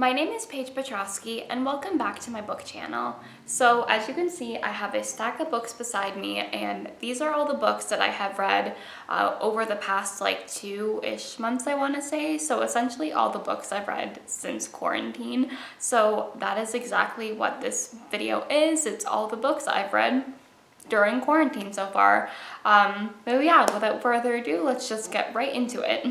My name is Paige Petrosky and welcome back to my book channel. So as you can see, I have a stack of books beside me, and these are all the books that I have read over the past like 2-ish months, I want to say. So essentially all the books I've read since quarantine. So that is exactly what this video is. It's all the books I've read during quarantine so far. But yeah, without further ado, let's just get right into it.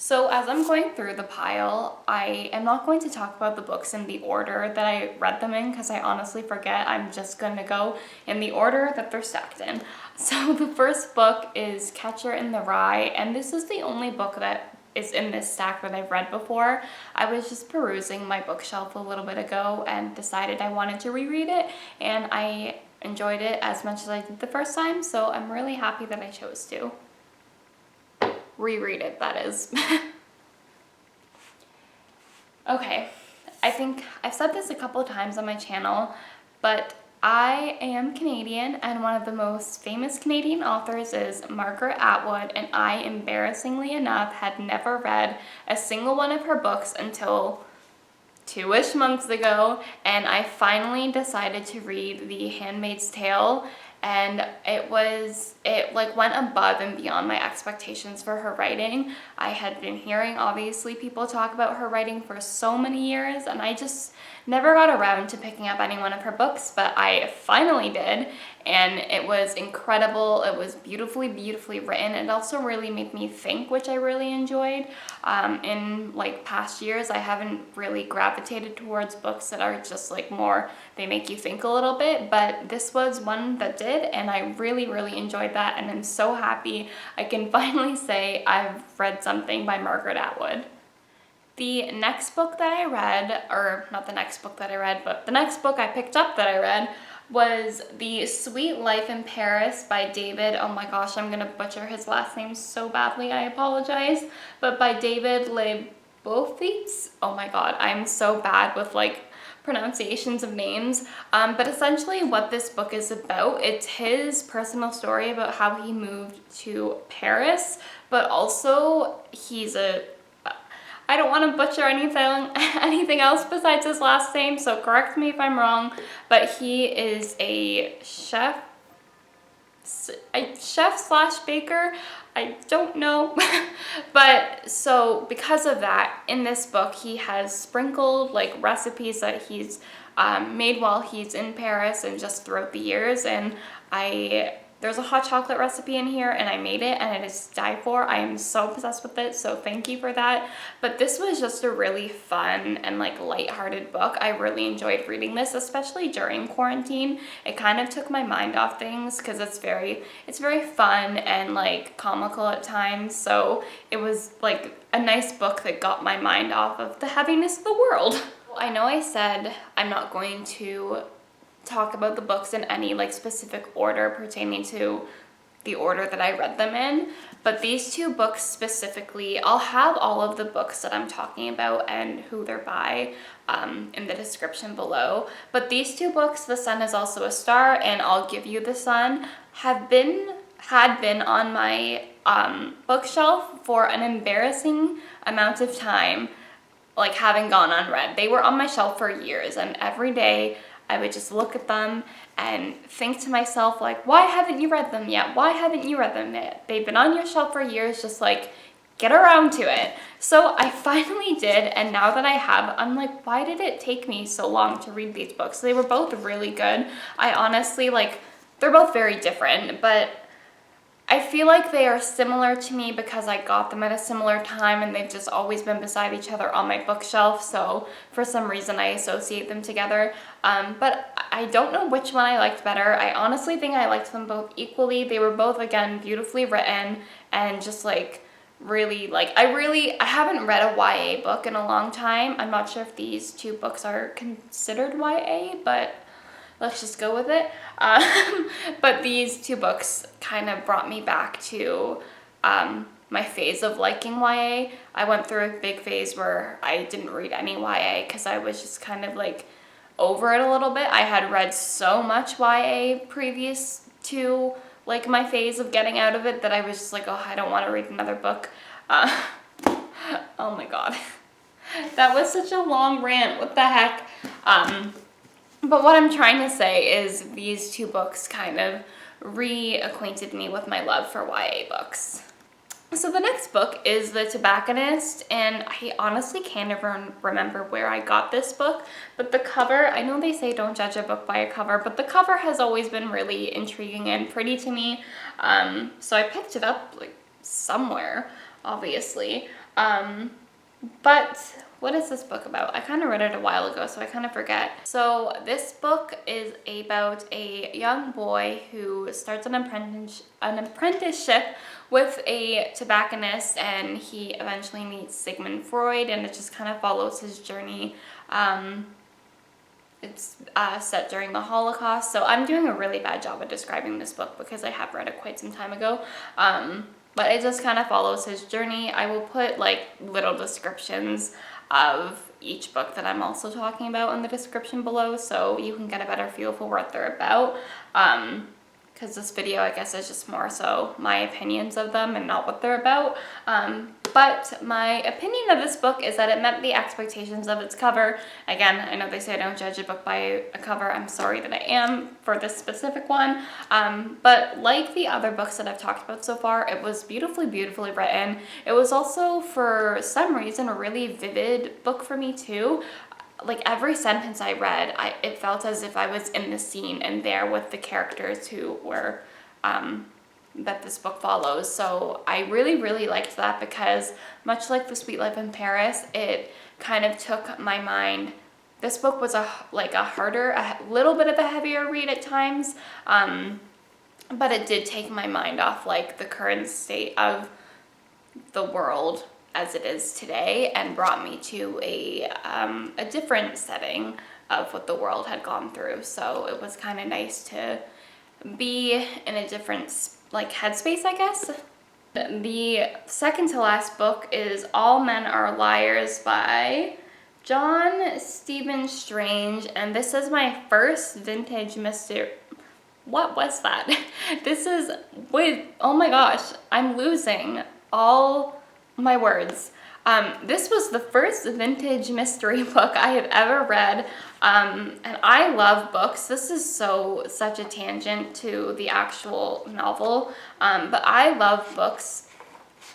So as I'm going through the pile, I am not going to talk about the books in the order that I read them in because I honestly forget. I'm just going to go in the order that they're stacked in. So the first book is Catcher in the Rye, and this is the only book that is in this stack that I've read before. I was just perusing my bookshelf a little bit ago and decided I wanted to reread it, and I enjoyed it as much as I did the first time, so I'm really happy that I chose to reread it, that is. Okay, I think I've said this a couple of times on my channel, but I am Canadian, and one of the most famous Canadian authors is Margaret Atwood, and I, embarrassingly enough, had never read a single one of her books until 2-ish months ago, and I finally decided to read The Handmaid's Tale, and it like went above and beyond my expectations for her writing. I had been hearing, obviously, people talk about her writing for so many years, and I just never got around to picking up any one of her books, but I finally did, and it was incredible. It was beautifully written. It also really made me think, which I really enjoyed. In like past years, I haven't really gravitated towards books that are just like more, they make you think a little bit, but this was one that did, and I really enjoyed that, and I'm so happy I can finally say I've read something by Margaret Atwood. The next book that I read, or not the next book that I read, but the next book I picked up that I read was The Sweet Life in Paris by David, oh my gosh, I'm gonna butcher his last name so badly, I apologize, but by David Lebovitz. Oh my god, I'm so bad with like pronunciations of names, but essentially what this book is about, it's his personal story about how he moved to Paris, but also I don't want to butcher anything else besides his last name, so correct me if I'm wrong, but he is a chef slash baker. I don't know. But so because of that, in this book, he has sprinkled like recipes that he's made while he's in Paris and just throughout the years, and there's a hot chocolate recipe in here, and I made it, and it is to die for. I am so obsessed with it, so thank you for that. But this was just a really fun and like lighthearted book. I really enjoyed reading this, especially during quarantine. It kind of took my mind off things because it's very fun and like comical at times. So it was like a nice book that got my mind off of the heaviness of the world. I know I said I'm not going to talk about the books in any like specific order pertaining to the order that I read them in, but these two books specifically, I'll have all of the books that I'm talking about and who they're by in the description below. But these two books, The Sun Is Also a Star and I'll Give You the Sun, had been on my bookshelf for an embarrassing amount of time, like having gone unread. They were on my shelf for years, and every day I would just look at them and think to myself, like, why haven't you read them yet? Why haven't you read them yet? They've been on your shelf for years, just like, get around to it. So I finally did, and now that I have, I'm like, why did it take me so long to read these books? They were both really good. I honestly, like, they're both very different, but I feel like they are similar to me because I got them at a similar time, and they've just always been beside each other on my bookshelf, so for some reason I associate them together. But I don't know which one I liked better. I honestly think I liked them both equally. They were both, again, beautifully written and just like really, like, I haven't read a YA book in a long time. I'm not sure if these two books are considered YA, but let's just go with it. But these two books kind of brought me back to my phase of liking YA. I went through a big phase where I didn't read any YA because I was just kind of like over it a little bit. I had read so much YA previous to like my phase of getting out of it that I was just like, oh, I don't want to read another book. Oh my god. That was such a long rant. What the heck? But what I'm trying to say is these two books kind of reacquainted me with my love for YA books. So the next book is The Tobacconist, and I honestly can't even remember where I got this book, but the cover, I know they say don't judge a book by a cover, but the cover has always been really intriguing and pretty to me. So I picked it up like somewhere, obviously. But what is this book about? I kind of read it a while ago, so I kind of forget. So this book is about a young boy who starts an apprenticeship with a tobacconist, and he eventually meets Sigmund Freud, and it just kind of follows his journey. It's set during the Holocaust, so I'm doing a really bad job of describing this book because I have read it quite some time ago. But it just kind of follows his journey. I will put like little descriptions of each book that I'm also talking about in the description below, so you can get a better feel for what they're about. Because this video, I guess, is just more so my opinions of them and not what they're about. But my opinion of this book is that it met the expectations of its cover. Again, I know they say I don't judge a book by a cover. I'm sorry that I am for this specific one. But like the other books that I've talked about so far, it was beautifully, beautifully written. It was also, for some reason, a really vivid book for me too. Like every sentence I read, it felt as if I was in the scene and there with the characters who were that this book follows. So I really, really liked that because much like The Sweet Life in Paris, it kind of took my mind. This book was a little bit of a heavier read at times, but it did take my mind off like the current state of the world as it is today and brought me to a different setting of what the world had gone through. So it was kind of nice to be in a different like headspace, I guess. The second to last book is All Men Are Liars by John Stephen Strange, and this is my first vintage mystery. What was that? This is, wait, oh my gosh, I'm losing all my words. This was the first vintage mystery book I have ever read, and I love books. This is such a tangent to the actual novel, but I love books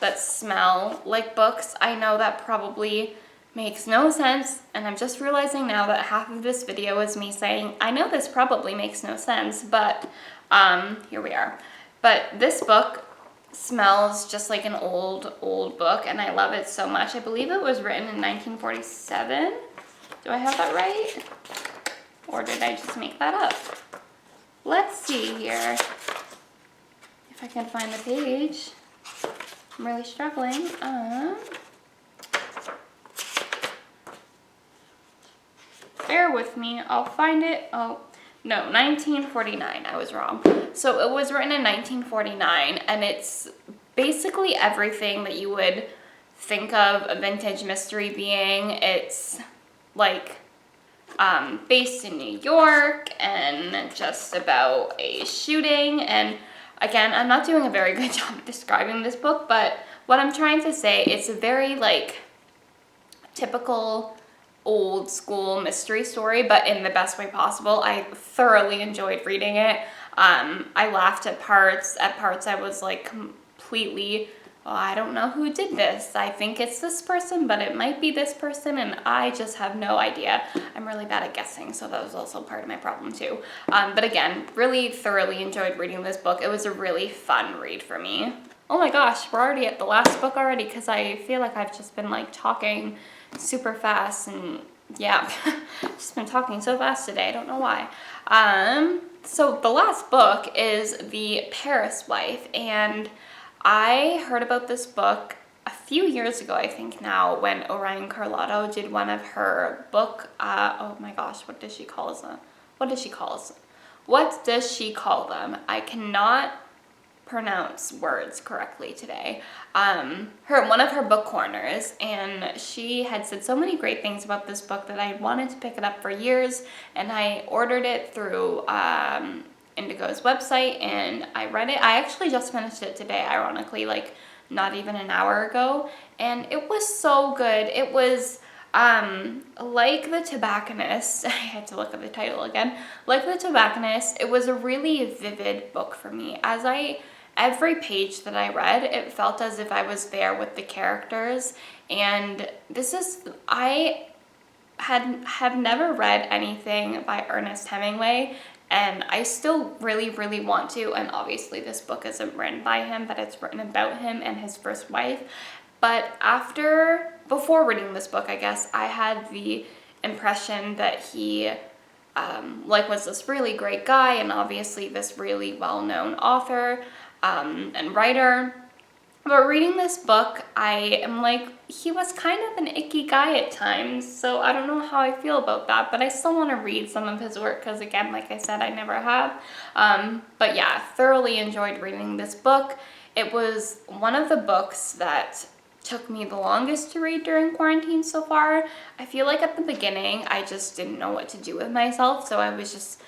that smell like books. I know that probably makes no sense, and I'm just realizing now that half of this video is me saying, I know this probably makes no sense, but here we are. But this book smells just like an old book, and I love it so much. I believe it was written in 1947. Do I have that right? Or did I just make that up? Let's see here. If I can find the page. I'm really struggling. Bear with me. I'll find it. Oh, no, 1949. I was wrong. So it was written in 1949, and it's basically everything that you would think of a vintage mystery being. It's like based in New York and just about a shooting. And again, I'm not doing a very good job of describing this book, but what I'm trying to say, it's a very like typical old school mystery story, but in the best way possible. I thoroughly enjoyed reading it. I laughed at parts. At parts I was like completely, well, I don't know who did this. I think it's this person, but it might be this person, and I just have no idea. I'm really bad at guessing, so that was also part of my problem too. But again, really thoroughly enjoyed reading this book. It was a really fun read for me. Oh my gosh, we're already at the last book already, because I feel like I've just been like talking super fast, and yeah, just been talking so fast today. I don't know why. So the last book is The Paris Wife, and I heard about this book a few years ago, I think now, when Orion Carlotto did one of her book, oh my gosh, what does she call them? What does she call them? I cannot pronounce words correctly today. One of her book corners, and she had said so many great things about this book that I wanted to pick it up for years, and I ordered it through Indigo's website, and I read it. I actually just finished it today, ironically, like not even an hour ago, and it was so good. It was Like The Tobacconist, I had to look at the title again. Like The Tobacconist, it was a really vivid book for me. Every page that I read, it felt as if I was there with the characters. And I have never read anything by Ernest Hemingway, and I still really, really want to. And obviously this book isn't written by him, but it's written about him and his first wife. But before reading this book, I guess, I had the impression that he was this really great guy, and obviously this really well-known author and writer. But reading this book, I am like, he was kind of an icky guy at times, so I don't know how I feel about that, but I still want to read some of his work because, again, like I said, I never have. But yeah, thoroughly enjoyed reading this book. It was one of the books that took me the longest to read during quarantine so far. I feel like at the beginning, I just didn't know what to do with myself, so I was just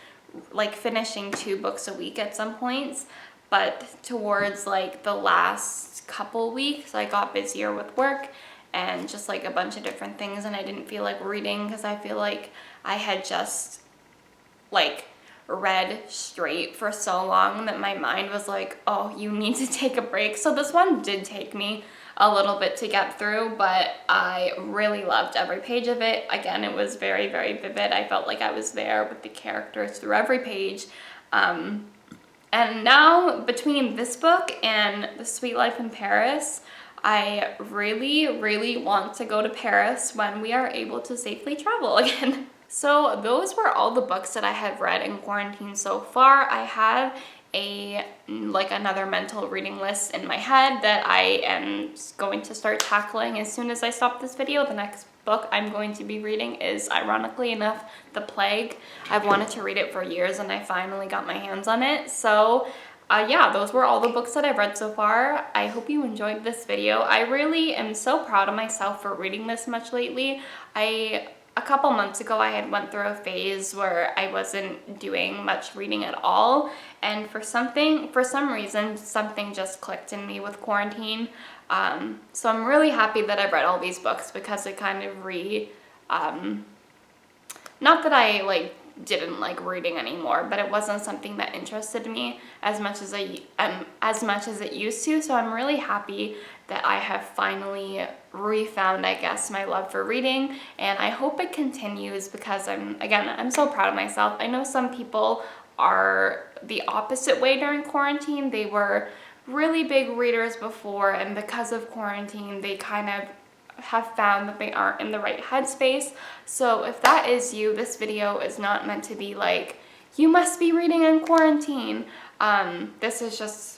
like finishing 2 books a week at some points. But towards like the last couple weeks, I got busier with work and just like a bunch of different things, and I didn't feel like reading because I feel like I had just like read straight for so long that my mind was like, oh, you need to take a break. So this one did take me a little bit to get through, but I really loved every page of it. Again, it was very, very vivid. I felt like I was there with the characters through every page. And now, between this book and The Sweet Life in Paris, I really, really want to go to Paris when we are able to safely travel again. So those were all the books that I have read in quarantine so far. I have another mental reading list in my head that I am going to start tackling as soon as I stop this video. The next book I'm going to be reading is, ironically enough, The Plague. I've wanted to read it for years and I finally got my hands on it. So yeah, those were all the books that I've read so far. I hope you enjoyed this video. I really am so proud of myself for reading this much lately. A couple months ago, I had went through a phase where I wasn't doing much reading at all, and for some reason, something just clicked in me with quarantine. So I'm really happy that I've read all these books because it kind of not that I didn't like reading anymore, but it wasn't something that interested me as much as it used to. So I'm really happy that I have finally refound, I guess, my love for reading, and I hope it continues because I'm so proud of myself. I know some people are the opposite way during quarantine. They were really big readers before, and because of quarantine, they kind of have found that they aren't in the right headspace. So if that is you, this video is not meant to be like, you must be reading in quarantine. This is just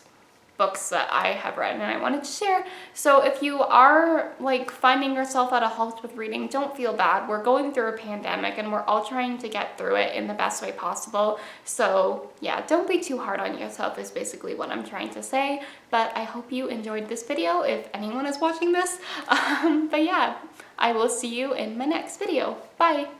books that I have read and I wanted to share. So if you are finding yourself at a halt with reading, don't feel bad. We're going through a pandemic and we're all trying to get through it in the best way possible. So yeah, don't be too hard on yourself is basically what I'm trying to say. But I hope you enjoyed this video if anyone is watching this. But yeah, I will see you in my next video. Bye!